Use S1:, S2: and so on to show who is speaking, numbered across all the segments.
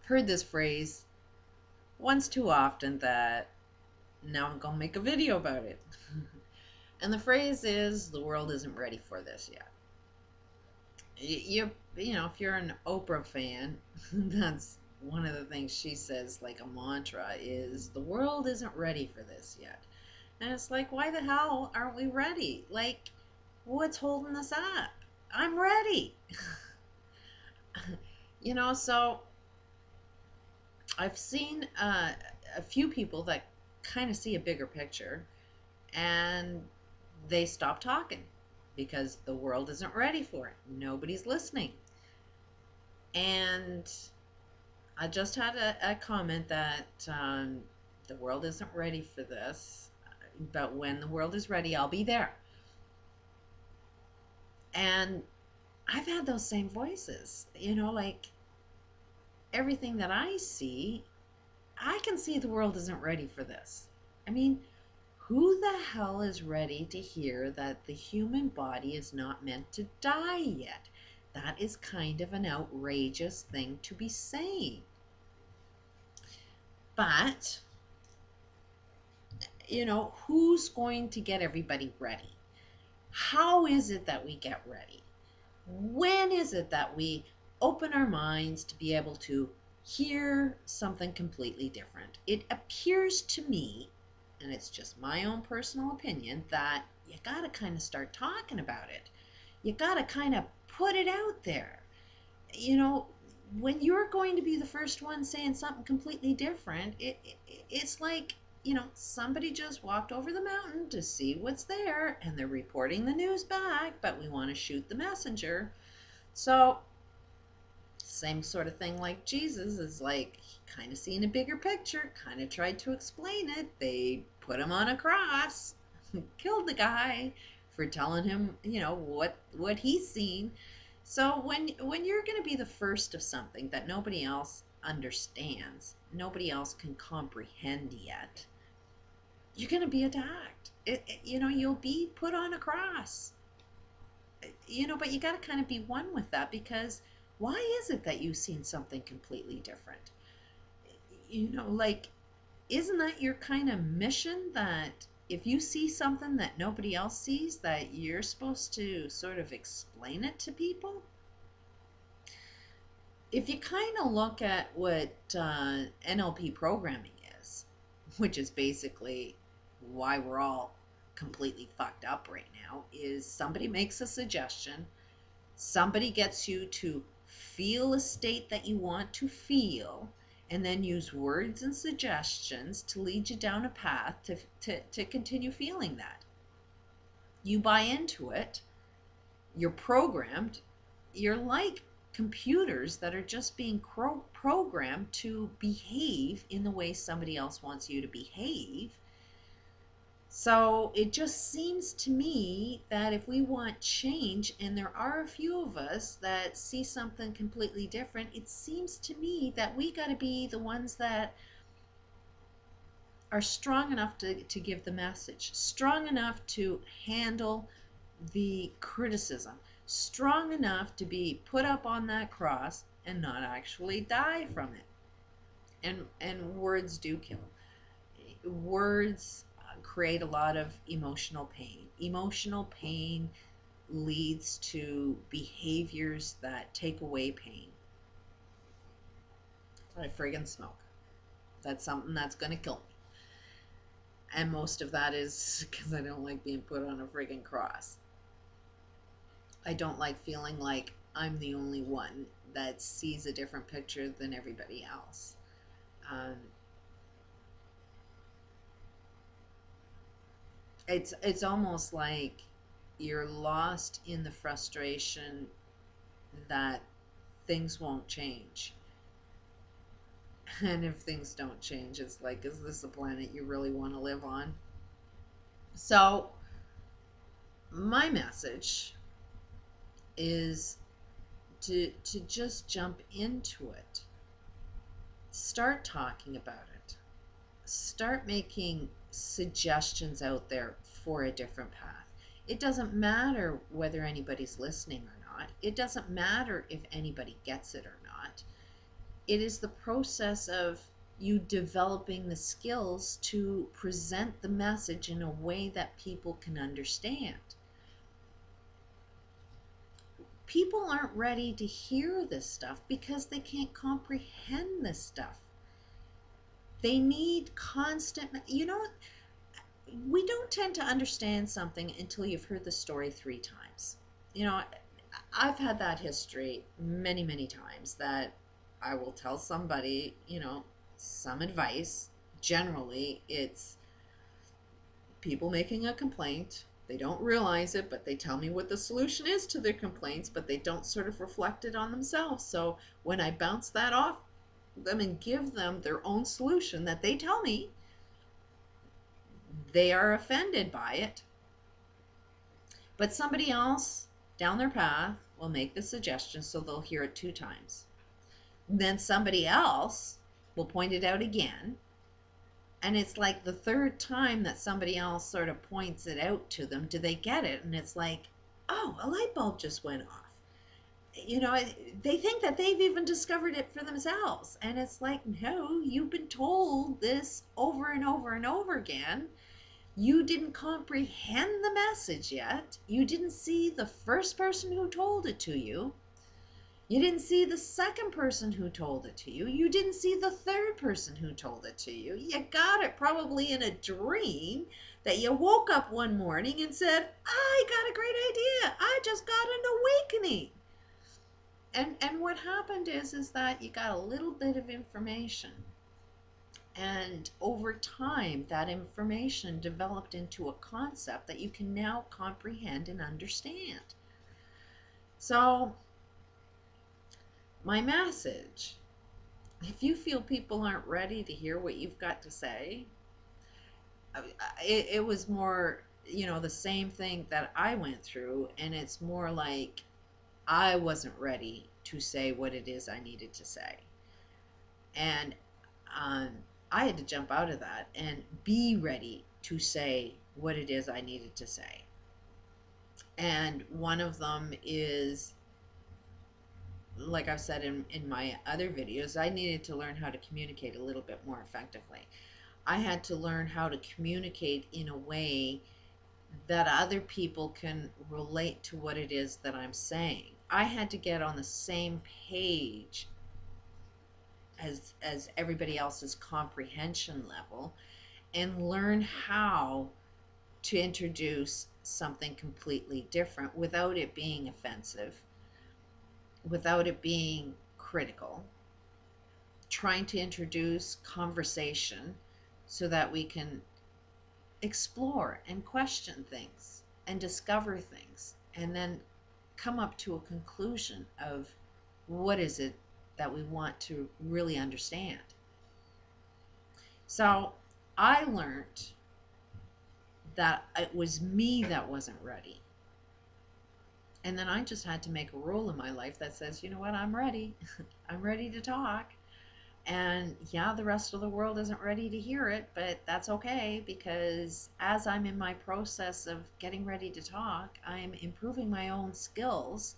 S1: heard this phrase once too often that now I'm gonna make a video about it. And the phrase is, the world isn't ready for this yet. You know, if you're an Oprah fan, that's one of the things she says, like a mantra, is the world isn't ready for this yet. And it's like, why the hell aren't we ready? Like, what's holding us up? I'm ready. You know, so I've seen a few people that kind of see a bigger picture and they stop talking because the world isn't ready for it. Nobody's listening. And I just had a comment that the world isn't ready for this, but when the world is ready, I'll be there. And I've had those same voices, you know, like everything that I see, I can see the world isn't ready for this. I mean, who the hell is ready to hear that the human body is not meant to die yet? That is kind of an outrageous thing to be saying. But, you know, who's going to get everybody ready? How is it that we get ready? When is it that we open our minds to be able to hear something completely different? It appears to me, and it's just my own personal opinion, that you got to kind of start talking about it. You got to kind of put it out there. You know, when you're going to be the first one saying something completely different, it's like, you know, somebody just walked over the mountain to see what's there and they're reporting the news back, but we want to shoot the messenger. So, same sort of thing like Jesus is like, kind of seeing a bigger picture, kind of tried to explain it. They put him on a cross, killed the guy for telling him, you know, what he's seen. So when you're going to be the first of something that nobody else understands, nobody else can comprehend yet, you're going to be attacked. You know, you'll be put on a cross. You know, but you got to kind of be one with that, because why is it that you've seen something completely different? You know, like, isn't that your kind of mission, that if you see something that nobody else sees, that you're supposed to sort of explain it to people? If you kind of look at what NLP programming is, which is basically why we're all completely fucked up right now, is somebody makes a suggestion, somebody gets you to feel a state that you want to feel, and then use words and suggestions to lead you down a path to continue feeling that. You buy into it, you're programmed, you're like computers that are just being programmed to behave in the way somebody else wants you to behave. So it just seems to me that if we want change, and there are a few of us that see something completely different, it seems to me that we got to be the ones that are strong enough to give the message, strong enough to handle the criticism, strong enough to be put up on that cross and not actually die from it. And words do kill. Words create a lot of emotional pain. Emotional pain leads to behaviors that take away pain. I friggin' smoke. That's something that's gonna kill me. And most of that is because I don't like being put on a friggin' cross. I don't like feeling like I'm the only one that sees a different picture than everybody else. Um, it's almost like you're lost in the frustration that things won't change. And if things don't change, it's like, is this a planet you really want to live on? So, my message is to just jump into it. Start talking about it. Start making suggestions out there for a different path. It doesn't matter whether anybody's listening or not. It doesn't matter if anybody gets it or not. it is the process of you developing the skills to present the message in a way that people can understand. People aren't ready to hear this stuff because they can't comprehend this stuff. They need constant, we don't tend to understand something until you've heard the story 3 times. You know, I've had that history many, many times that I will tell somebody, some advice. Generally, it's people making a complaint. They don't realize it, but they tell me what the solution is to their complaints, but they don't sort of reflect it on themselves. So when I bounce that off them and give them their own solution that they tell me, they are offended by it. But somebody else down their path will make the suggestion, so they'll hear it 2 times. Then somebody else will point it out again. And it's like the 3rd time that somebody else sort of points it out to them, do they get it? And it's like, oh, a light bulb just went off. They think that they've even discovered it for themselves. And it's like, no, you've been told this over and over and over again. You didn't comprehend the message yet. You didn't see the first person who told it to you. You didn't see the second person who told it to you. You didn't see the third person who told it to you. You got it probably in a dream that you woke up one morning and said, I got a great idea. I just got an awakening. And what happened is that you got a little bit of information. And over time, that information developed into a concept that you can now comprehend and understand. So, my message, if you feel people aren't ready to hear what you've got to say, it was more, the same thing that I went through, and it's more like I wasn't ready to say what it is I needed to say. And I had to jump out of that and be ready to say what it is I needed to say. And one of them is, like I've said in my other videos, I needed to learn how to communicate a little bit more effectively. I had to learn how to communicate in a way that other people can relate to what it is that I'm saying. I had to get on the same page as everybody else's comprehension level and learn how to introduce something completely different without it being offensive, without it being critical, trying to introduce conversation so that we can explore and question things and discover things and then come up to a conclusion of what is it that we want to really understand. So I learned that it was me that wasn't ready. And then I just had to make a rule in my life that says, you know what, I'm ready. I'm ready to talk. And yeah, the rest of the world isn't ready to hear it, but that's okay, because as I'm in my process of getting ready to talk, I'm improving my own skills.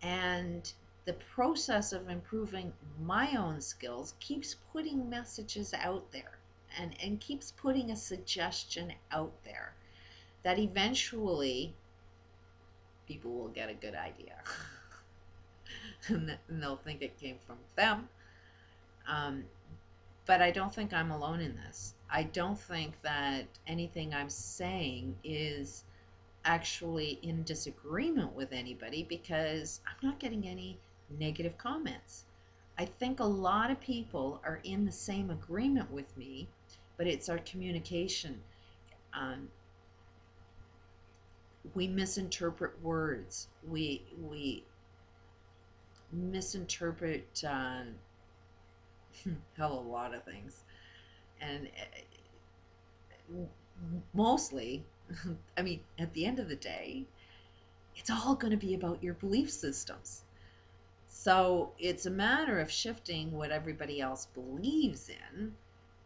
S1: And the process of improving my own skills keeps putting messages out there and keeps putting a suggestion out there that eventually people will get a good idea. And they'll think it came from them. But I don't think I'm alone in this. I don't think that anything I'm saying is actually in disagreement with anybody, because I'm not getting any negative comments. I think a lot of people are in the same agreement with me, but it's our communication. We misinterpret words. We misinterpret hell, a lot of things. And mostly, I mean, at the end of the day, it's all going to be about your belief systems. So it's a matter of shifting what everybody else believes in,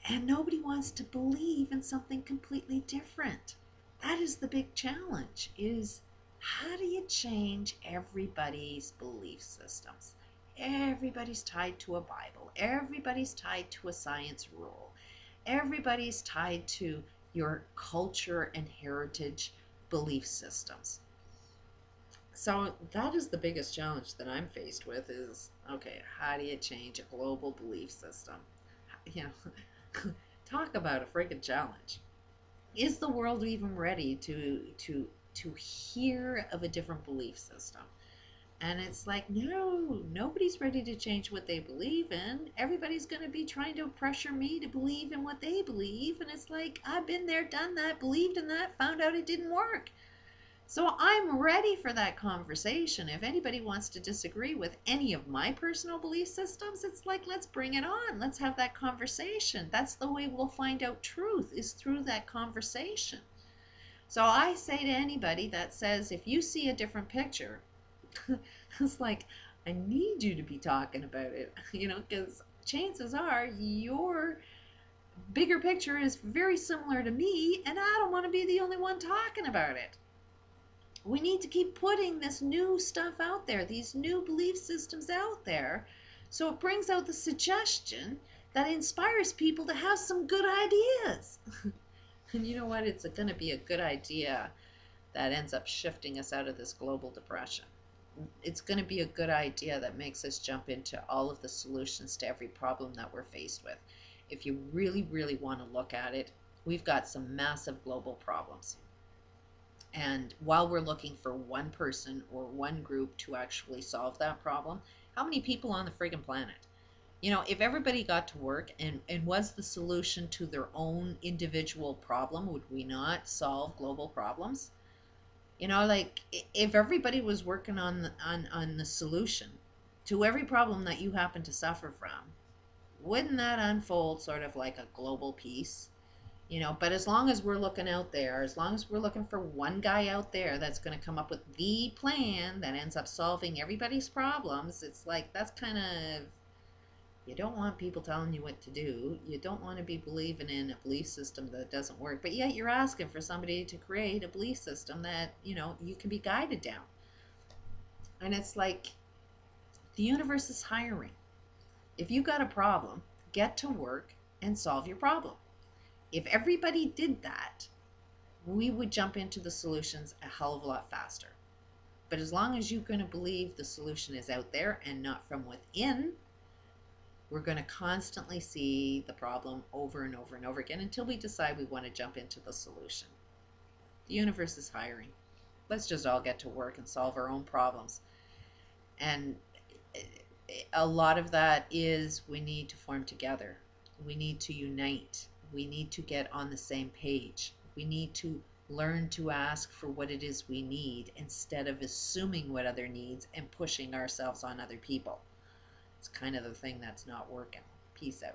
S1: and nobody wants to believe in something completely different. That is the big challenge, is how do you change everybody's belief systems? Everybody's tied to a Bible. everybody's tied to a science rule. Everybody's tied to your culture and heritage belief systems. So that is the biggest challenge that I'm faced with is, okay, how do you change a global belief system? You know, talk about a freaking challenge. Is the world even ready to hear of a different belief system? And it's like, no, nobody's ready to change what they believe in. Everybody's going to be trying to pressure me to believe in what they believe. And it's like, I've been there, done that, believed in that, found out it didn't work. So I'm ready for that conversation. If anybody wants to disagree with any of my personal belief systems, it's like, let's bring it on. Let's have that conversation. That's the way we'll find out truth, is through that conversation. So I say to anybody that says, if you see a different picture, it's like, I need you to be talking about it, because chances are your bigger picture is very similar to me, and I don't want to be the only one talking about it. We need to keep putting this new stuff out there, these new belief systems out there, so it brings out the suggestion that inspires people to have some good ideas. And you know what? It's going to be a good idea that ends up shifting us out of this global depression. It's going to be a good idea that makes us jump into all of the solutions to every problem that we're faced with. If you really, really want to look at it, we've got some massive global problems. And while we're looking for one person or one group to actually solve that problem, how many people on the friggin' planet? If everybody got to work and was the solution to their own individual problem, would we not solve global problems? Like, if everybody was working on the solution to every problem that you happen to suffer from, wouldn't that unfold sort of like a global peace? But as long as we're looking out there, as long as we're looking for one guy out there that's going to come up with the plan that ends up solving everybody's problems, it's like, that's kind of, you don't want people telling you what to do. You don't want to be believing in a belief system that doesn't work, but yet you're asking for somebody to create a belief system that, you can be guided down. And it's like, the universe is hiring. If you got a problem, get to work and solve your problem. If everybody did that, we would jump into the solutions a hell of a lot faster. But as long as you're going to believe the solution is out there and not from within, we're going to constantly see the problem over and over and over again until we decide we want to jump into the solution. The universe is hiring. Let's just all get to work and solve our own problems. And a lot of that is, we need to form together. We need to unite. We need to get on the same page. We need to learn to ask for what it is we need instead of assuming what other needs and pushing ourselves on other people. It's kind of the thing that's not working. Peace out.